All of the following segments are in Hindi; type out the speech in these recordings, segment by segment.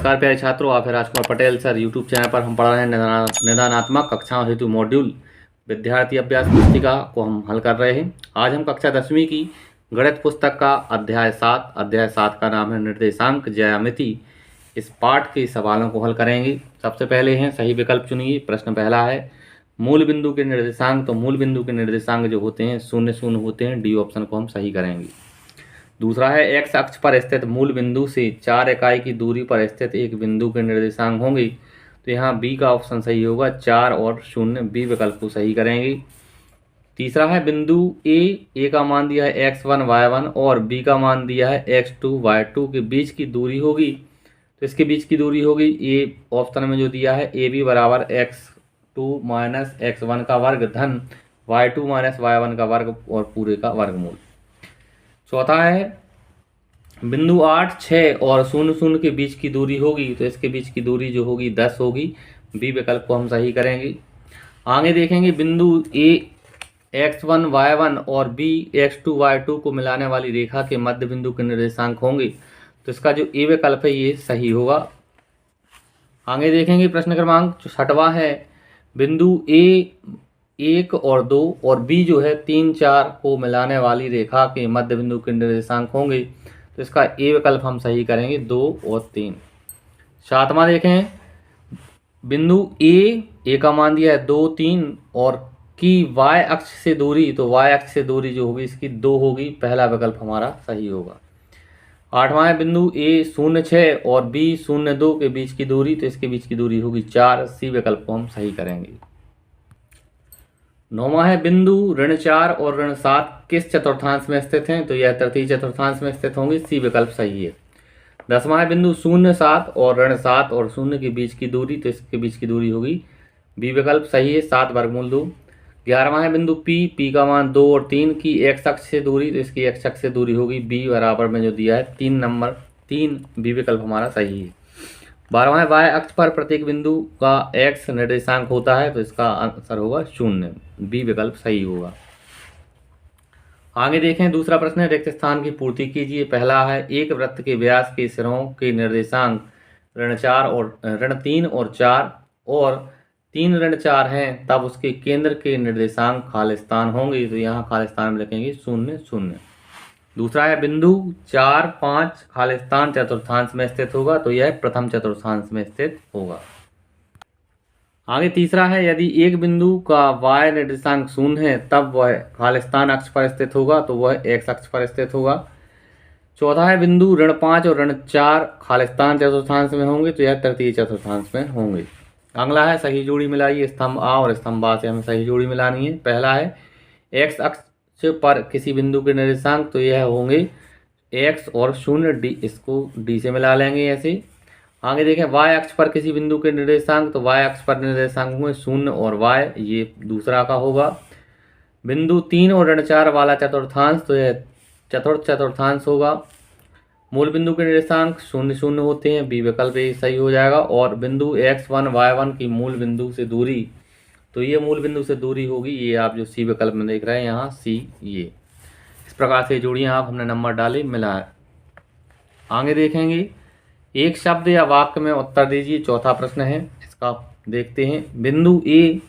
नमस्कार प्यारे छात्रों, आप हैं Rajkumar Patel sir. YouTube channel पर हम पढ़ा रहे हैं निदानात्मक कक्षाओं हेतु मॉड्यूल विद्यार्थी अभ्यास पुस्तिका को हम हल कर रहे हैं। आज हम कक्षा 10वीं की गणित पुस्तक का अध्याय 7 का नाम है निर्देशांक ज्यामिति। इस पाठ के सवालों को हल करेंगे। सबसे पहले हैं सही विकल्प चुनिए। प्रश्न पहला है मूल बिंदु के निर्देशांक। तो मूल बिंदु के निर्देशांक जो होते हैं 0 0 होते हैं। डी ऑप्शन को हम सही करेंगे। दूसरा है एक्स अक्ष पर स्थित मूल बिंदु से 4 इकाई की दूरी पर स्थित एक बिंदु के निर्देशांक होंगे। तो यहाँ बी का ऑप्शन सही होगा, 4 और 0। बी विकल्प को सही करेंगे। तीसरा है बिंदु ए का मान दिया है x1 y1 और बी का मान दिया है x2 y2 के बीच की दूरी होगी। तो इसके बीच की दूरी होगी ए ऑप्शन में जो दिया है ए बी बराबर x2 माइनस x1 का वर्ग धन y2 माइनस y1 का वर्ग और पूरे का वर्गमूल। चौथा है बिंदु 8 6 और 0 0 के बीच की दूरी होगी। तो इसके बीच की दूरी जो होगी 10 होगी। बी विकल्प को हम सही करेंगे। आगे देखेंगे बिंदु ए x1 y1 और बी x2 y2 को मिलाने वाली रेखा के मध्य बिंदु के निर्देशांक होंगे। तो इसका जो ए विकल्प है ये सही होगा। आगे देखेंगे प्रश्न क्रमांक 6वां है बिंदु ए 1 और 2 और बी जो है 3 4 को मिलाने वाली रेखा के मध्य बिंदु के निर्देशांक होंगे। तो इसका ए विकल्प हम सही करेंगे, 2 और 3। 7वां देखें बिंदु ए का मान दिया है 2 3 और की y अक्ष से दूरी। तो y अक्ष से दूरी जो होगी इसकी 2 होगी। पहला विकल्प हमारा सही होगा। 8वां है बिंदु ए 0 6 और बी 0 2 के बीच की दूरी। तो इसके बीच की दूरी होगी 4। सी विकल्प को हम सही करेंगे। 9वां है बिंदु ऋण 4 और ऋण 7 किस चतुर्थांश में स्थित हैं। तो यह तृतीय चतुर्थांश में स्थित होंगे। सी विकल्प सही है। 10वां है बिंदु 0 7 और ऋण 7 और 0 के बीच की दूरी। तो इसके बीच की दूरी होगी बी विकल्प सही है, 7 वर्गमूल 2। 11वां है बिंदु पी का मान 2 और 3 की एक्स अक्ष से दूरी। तो इसकी एक्स अक्ष से दूरी होगी बी बराबर में जो दिया है 3 नंबर 3। बी विकल्प हमारा सही है। 12वां है y अक्ष पर प्रत्येक बिंदु का x निर्देशांक होता है। तो इसका आंसर होगा 0। बी विकल्प सही होगा। आगे देखें दूसरा प्रश्न है रिक्त स्थान की पूर्ति कीजिए। पहला है एक वृत्त के व्यास के सिरों के निर्देशांक ऋण 3 और 4 और 3 ऋण 4 हैं तब उसके केंद्र के निर्देशांक खालिस्तान होंगे। तो यहाँ खालिस्तान में लिखेंगे 0 0। दूसरा है बिंदु 4 5 खालिस्तान चतुर्थांश में स्थित होगा। तो यह प्रथम चतुर्थांश में स्थित होगा। आगे तीसरा है यदि एक बिंदु का y निर्देशांक 0 है तब वह खालिस्तान अक्ष पर स्थित होगा। तो वह x अक्ष पर स्थित होगा। चौथा है बिंदु ऋण 5 और ऋण 4 खालिस्तान चतुर्थांश में होंगे। तो यह तृतीय चतुर्थांश में होंगे। अगला है सही जोड़ी मिलाइए। स्तंभ आ और स्तंभ बा से हमें सही जोड़ी मिलानी है। पहला है x अक्ष पर किसी बिंदु के निर्देशांक। तो यह होंगे x और 0 डी, इसको d से मिला लेंगे ऐसे। आगे देखें y अक्ष पर किसी बिंदु के निर्देशांक। तो y अक्ष पर निर्देशांक होंगे 0 और y, ये दूसरा का होगा। बिंदु 3 और ऋण 4 वाला चतुर्थांश। तो यह चतुर्थ चतुर्थांश होगा। मूल बिंदु के निर्देशांक 0 0 होते हैं। बी विकल्प ये सही हो जाएगा। और बिंदु x1 y1 की मूल बिंदु से दूरी। तो ये मूल बिंदु से दूरी होगी, ये आप जो सी विकल्प में देख रहे हैं यहाँ सी। ये इस प्रकार से जोड़ियाँ आप हमने नंबर डाले मिलाए। आगे देखेंगे एक शब्द या वाक्य में उत्तर दीजिए। चौथा प्रश्न है, इसका देखते हैं। बिंदु ए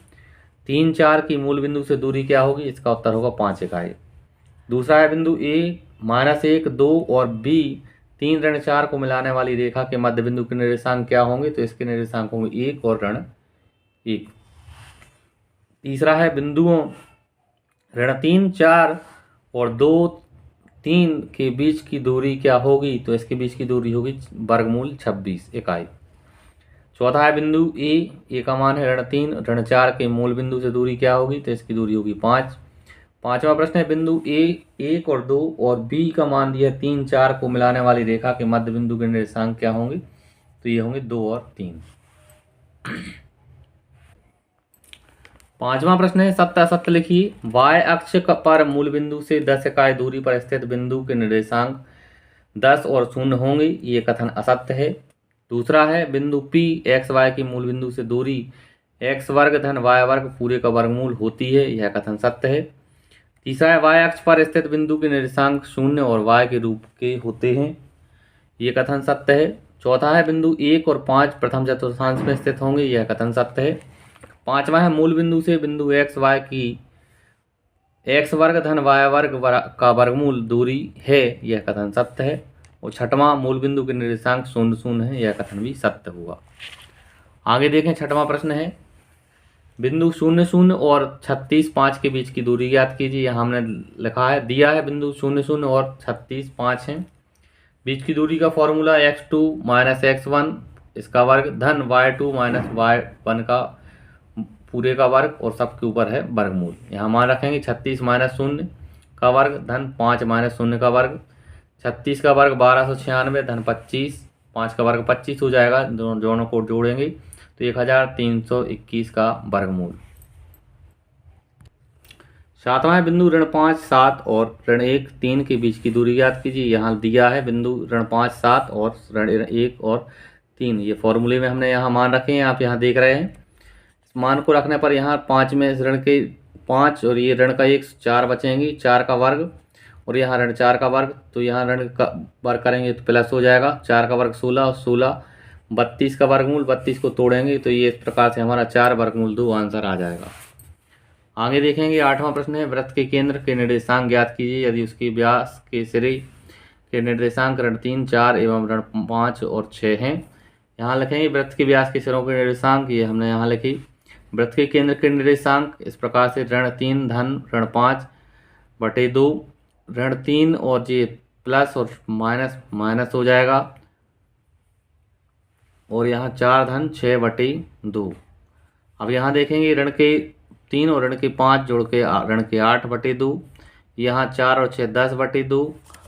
3 4 की मूल बिंदु से दूरी क्या होगी। इसका उत्तर होगा 5 इकाई। दूसरा है बिंदु ए -1 2 और बी 3 ऋण 4 को मिलाने वाली रेखा के मध्य बिंदु के निर्देशांक क्या होंगे। तो इसके निर्देशांक होंगे 1 और ऋण 1। तीसरा है बिंदुओं ऋण 3 4 और 2 3 के बीच की दूरी क्या होगी। तो इसके बीच की दूरी होगी वर्गमूल 26 इकाई। चौथा है बिंदु ए का मान है ऋण 3 ऋण 4 के मूल बिंदु से दूरी क्या होगी। तो इसकी दूरी होगी 5। 5वां प्रश्न है बिंदु ए 1 और 2 और बी का मान दिया 3 4 को मिलाने वाली रेखा के मध्य बिंदु के निर्देशांक क्या होंगे। तो ये होंगे 2 और 3। 5वां प्रश्न है सत्य असत्य लिखिए। y अक्ष पर मूल बिंदु से 10 इकाई दूरी पर स्थित बिंदु के निर्देशांक 10 और 0 होंगे। ये कथन असत्य है। दूसरा है बिंदु P x y की मूल बिंदु से दूरी x वर्ग धन y वर्ग पूरे का वर्गमूल होती है। यह कथन सत्य है। तीसरा है y अक्ष पर स्थित बिंदु के निर्देशांक 0 और y के रूप के होते हैं। ये कथन सत्य है। चौथा है बिंदु 1 और 5 प्रथम चतुर्थांश में स्थित होंगे, यह कथन सत्य है। पांचवा है मूल बिंदु से बिंदु एक्स वाई की एक्स वर्ग धन वाई वर्ग का वर्गमूल दूरी है, यह कथन सत्य है। और छठवां मूल बिंदु के निर्देशांक 0 0 है, यह कथन भी सत्य होगा। आगे देखें, छठवां प्रश्न है बिंदु 0 0 और 36 5 के बीच की दूरी ज्ञात कीजिए। यहाँ हमने लिखा है, दिया है बिंदु 0 0 और 36 5 है। बीच की दूरी का फॉर्मूला x2 माइनस x1 इसका वर्ग धन y2 माइनस y1 का पूरे का वर्ग और सबके ऊपर है वर्गमूल। यहाँ मान रखेंगे 36 माइनस 0 का वर्ग धन 5 माइनस 0 का वर्ग, 36 का वर्ग 1296 धन 25, 5 का वर्ग 25 हो जाएगा, दोनों को जोड़ेंगे तो 1321 का वर्गमूल। सातवां है बिंदु ऋण 5 7 और ऋण 1 3 के बीच की दूरी ज्ञात कीजिए। यहाँ दिया है बिंदु ऋण 5 7 और ऋण 1 और 3, ये फॉर्मूले में हमने यहाँ मान रखे हैं, आप यहाँ देख रहे हैं। इस मान को रखने पर यहाँ 5 में ऋण के 5 और ये ऋण का 1 4 बचेंगी, 4 का वर्ग और यहाँ ऋण 4 का वर्ग, तो यहाँ ऋण का वर्ग करेंगे तो प्लस हो जाएगा, 4 का वर्ग 16 और 16 32 का वर्गमूल, 32 को तोड़ेंगे तो ये इस प्रकार से हमारा 4 वर्गमूल 2 आंसर आ जाएगा। आगे देखेंगे, आठवां प्रश्न है वृत्त के केंद्र के निर्देशांक ज्ञात कीजिए यदि उसके व्यास के सिरे के निर्देशांक ऋण 3 4 एवं ऋण 5 और 6 हैं। यहाँ लिखेंगे वृत्त के व्यास के सिरों के निर्देशांक, ये हमने यहाँ लिखी। वृत्त के केंद्र के निर्देशांक इस प्रकार से ऋण 3 धन ऋण 5 बटे 2, ऋण 3 और ये प्लस और माइनस माइनस हो जाएगा और यहाँ 4 धन 6 बटे 2। अब यहाँ देखेंगे ऋण के 3 और ऋण के 5 जोड़ के ऋण के 8 बटे 2, यहाँ 4 और 6 10 बटे 2।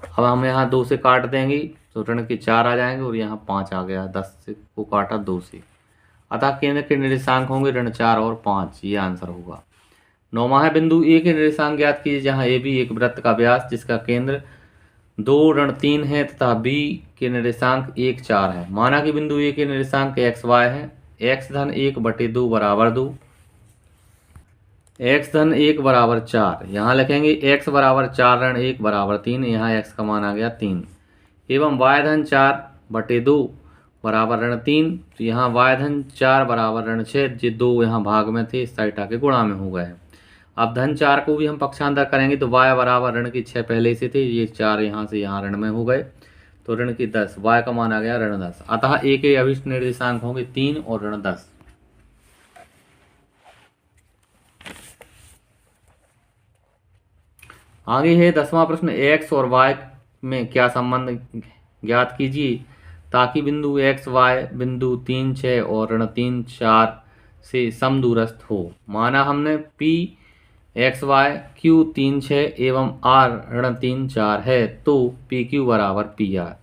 अब हम यहाँ 2 से काट देंगे तो ऋण के 4 आ जाएंगे और यहाँ 5 आ गया, 10 से को काटा 2 से, अतः केंद्र के निर्देशांक होंगे ऋण 4 और 5, ये आंसर होगा। नौवां है बिंदु ए के निर्देशांक ज्ञात कीजिए जहाँ ए भी एक वृत्त का व्यास जिसका केंद्र 2 ऋण 3 है तथा बी के निर्देशांक 1 4 है। माना कि बिंदु ए के निर्देशांक एक्स वाई है, एक्स धन 1 बटे 2 बराबर 2, एक्स धन 1 बराबर 4, यहाँ लिखेंगे एक्स बराबर 4 ऋण 1 बराबर 3, यहाँ एक्स का मान आ गया 3, एवं वाई धन 4 बटे 2 बराबर ऋण 3, तो यहाँ वाई धन 4 बराबर ऋण 6, जो 2 यहाँ भाग में थे इस साइड आके गुणा में हो गए हैं। अब धन 4 को भी हम पक्षांतर करेंगे तो वाई बराबर ऋण की 6 पहले से थे, ये 4 यहाँ से यहाँ ऋण में हो गए तो ऋण की 10, वाई का मान आ गया ऋण 10, अतः ए के अभिष्ट निर्देशांक होंगे 3 और ऋण 10। आगे है 10वां प्रश्न, एक्स और वाई में क्या संबंध ज्ञात कीजिए ताकि बिंदु एक्स वाई बिंदु 3 6 और ऋण 3 4 से समदूरस्थ हो। माना हमने पी एक्स वाई क्यू 3 6 एवं आर ऋण 3 4 है तो पी क्यू बराबर पी आर।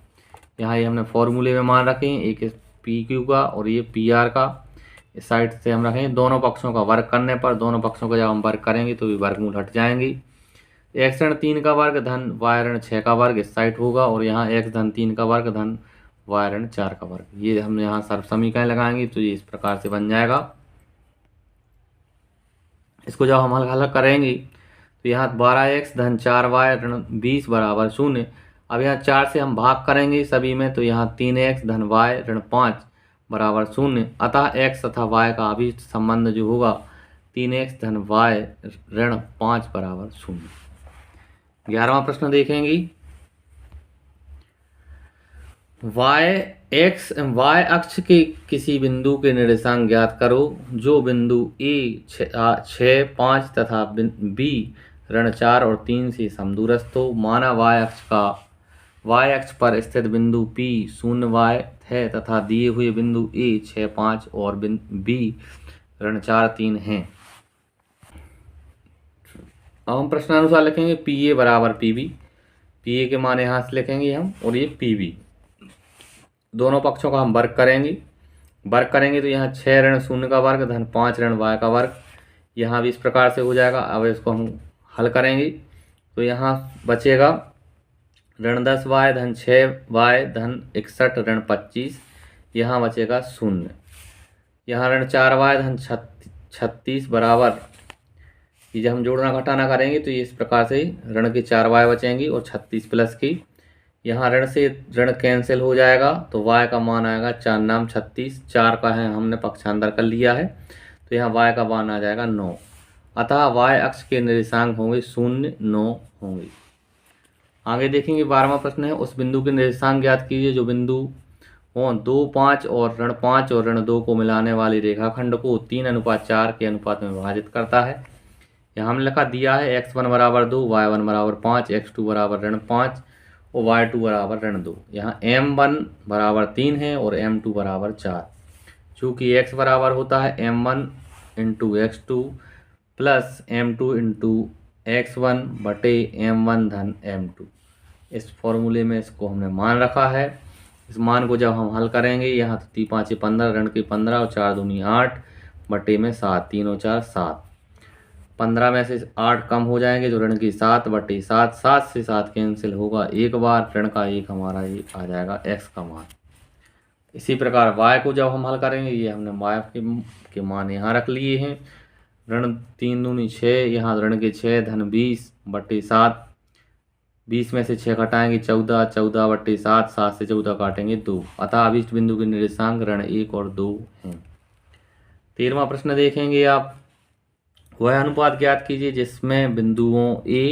यहाँ ये हमने फॉर्मूले में मान रखे हैं, एक पी क्यू का और ये पी आर का, इस साइड से हम रखेंगे। दोनों पक्षों का वर्ग करने पर, दोनों पक्षों का जब हम वर्ग करेंगे तो भी वर्गमूल हट जाएंगे। एक्स ऋण 3 का वर्ग धन वाई ऋण 6 का वर्ग इस साइड होगा और यहाँ एक्स धन 3 का वर्ग धन वाई ऋण 4 का वर्ग, ये हम यहाँ सर्व समीकरण लगाएंगे तो ये इस प्रकार से बन जाएगा। इसको जब हम हल करेंगे तो यहाँ 12x धन 4y ऋण 20 बराबर 0। अब यहाँ 4 से हम भाग करेंगे सभी में तो यहाँ 3x धन y ऋण 5 बराबर 0, अतः x तथा y का अभिष्ट संबंध जो होगा 3x धन y ऋण 5 बराबर 0। 11वां प्रश्न देखेंगे, y अक्ष के किसी बिंदु के निर्देशांक ज्ञात करो जो बिंदु ए 6 5 तथा बी ऋण 4 और 3 से समदूरस्थ हो। माना y अक्ष पर स्थित बिंदु P 0 y है तथा दिए हुए बिंदु ए 6 5 और बी ऋण 4 3 हैं। अब हम प्रश्नानुसार लिखेंगे पी ए बराबर पी बी, पी ए के मान यहाँ से लिखेंगे हम और ये पी बी, दोनों पक्षों का हम वर्ग करेंगे तो यहाँ 6 ऋण 0 का वर्ग धन 5 ऋण y का वर्ग, यहाँ भी इस प्रकार से हो जाएगा। अब इसको हम हल करेंगे तो यहाँ बचेगा ऋण 10y धन 6y धन 61 ऋण 25, यहाँ बचेगा 0, यहाँ ऋण 4y धन 36 बराबर, ये जब हम जोड़ना घटाना करेंगे तो ये इस प्रकार से ऋण के 4y बचेंगी और 36 प्लस की यहाँ ऋण से ऋण कैंसिल हो जाएगा तो y का मान आएगा 4 नाम 36, 4 का है हमने पक्षांतर कर लिया है, तो यहाँ y का मान आ जाएगा 9। अतः y अक्ष के निर्देशांक होंगे 0, 9 होंगे। आगे देखेंगे 12वां प्रश्न है, उस बिंदु के निर्देशांक ज्ञात कीजिए जो बिंदु हो 2, 5 और ऋण 5 और ऋण 2 को मिलाने वाली रेखाखंड को 3:4 के अनुपात में विभाजित करता है। यहाँ हमने लिखा दिया है x1 बराबर 2, y1 बराबर 5, x2 बराबर ऋण 5 और y2 बराबर ऋण 2। यहाँ m1 बराबर 3 है और m2 बराबर 4। चूँकि x बराबर होता है m1 into x2 plus m2 into x1 बटे m1 धन m2। इस फॉर्मूले में इसको हमने मान रखा है। इस मान को जब हम हल करेंगे, यहाँ तो 3 5 15, ऋण के 15 और 4 दूनी 8 बटे में 7, 3 और 4 7। 15 में से 8 कम हो जाएंगे जो ऋण की 7 बटे 7, 7 से 7 कैंसिल होगा एक बार, ऋण का 1 हमारा ये आ जाएगा x का मान। इसी प्रकार y को जब हम हल करेंगे, ये हमने y के मान यहाँ रख लिए हैं। ऋण 3 दूनी 6, यहाँ ऋण के 6 धन 20 बटे 7, 20 में से 6 घटाएंगे 14, 14 बटे 7, 7 से 14 काटेंगे 2। अतः अभीष्ट बिंदु के निर्देशांक ऋण 1 और 2 हैं। 13वां प्रश्न देखेंगे आप, वह अनुपात ज्ञात कीजिए जिसमें बिंदुओं A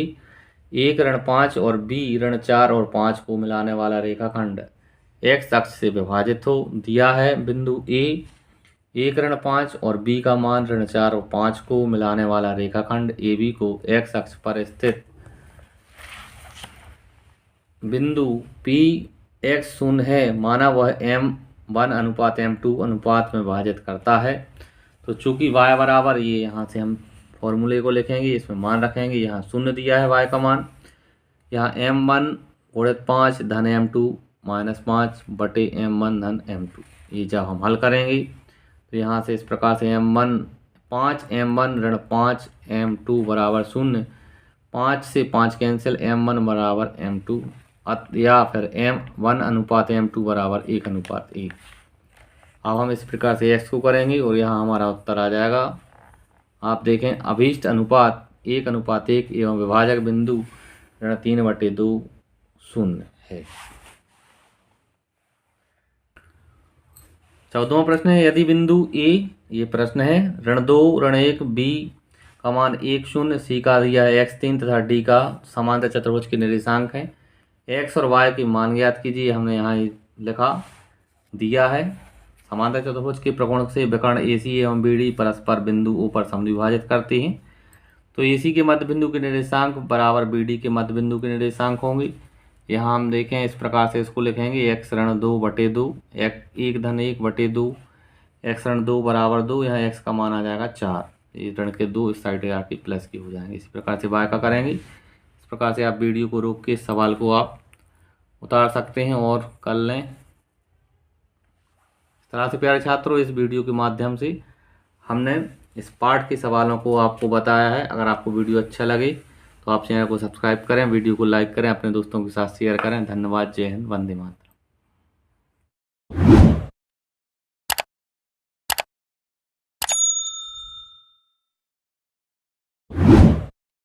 1 ऋण 5 और B ऋण 4 और 5 को मिलाने वाला रेखाखंड x अक्ष से विभाजित हो। दिया है बिंदु A 1 ऋण 5 और B का मान ऋण 4 और 5 को मिलाने वाला रेखाखंड AB को x अक्ष पर स्थित बिंदु P x 0 है, माना वह m1 अनुपात m2 अनुपात में विभाजित करता है। तो चूंकि y बराबर, ये यहाँ से हम फॉर्मूले को लिखेंगे, इसमें मान रखेंगे। यहाँ 0 दिया है y का मान, यहाँ m1 गुणित 5 धन m2 माइनस 5 बटे m1 धन m2। ये जब हम हल करेंगे तो यहाँ से इस प्रकार से m1 5 m1 ऋण 5 m2 बराबर 0, 5 से 5 कैंसिल, m1 बराबर m2 या फिर m1 अनुपात m2 बराबर 1:1। अब हम इस प्रकार से x को करेंगे और यहाँ हमारा उत्तर आ जाएगा। आप देखें, अभीष्ट अनुपात 1:1 एवं विभाजक बिंदु ऋण 3/2 0 है। 14वां प्रश्न है, यदि बिंदु A, ये प्रश्न है, ऋण 2 ऋण 1 B का मान 1 0, C का दिया है x3 तथा D का समांतर चतुर्भुज के निर्देशांक है। x और y के मान ज्ञात कीजिए। हमने यहाँ लिखा दिया है, समांतर चतुर्भुज के प्रकोण से विकर्ण AC एवं BD परस्पर बिंदु O पर समद्विभाजित करते हैं। तो AC के मध्य बिंदु के निर्देशांक बराबर BD के मध्य बिंदु के निर्देशांक होंगे। यहाँ हम देखें, इस प्रकार से इसको लिखेंगे, x ऋण 2 बटे 2, 1 धन 1 बटे 2, x ऋण 2 बराबर 2, यहाँ x का मान आ जाएगा 4। ये ऋण के 2 इस साइड आके प्लस के हो जाएंगे। इसी प्रकार से y का करेंगे। इस प्रकार से आप वीडियो को रोक के इस सवाल को आप उतार सकते हैं और कर लें। इस तरह से प्यारे छात्रों, इस वीडियो के माध्यम से हमने इस पाठ के सवालों को आपको बताया है। अगर आपको वीडियो अच्छा लगे तो आप चैनल को सब्सक्राइब करें, वीडियो को लाइक करें, अपने दोस्तों के साथ शेयर करें। धन्यवाद। जय हिंद, वंदे मातरम।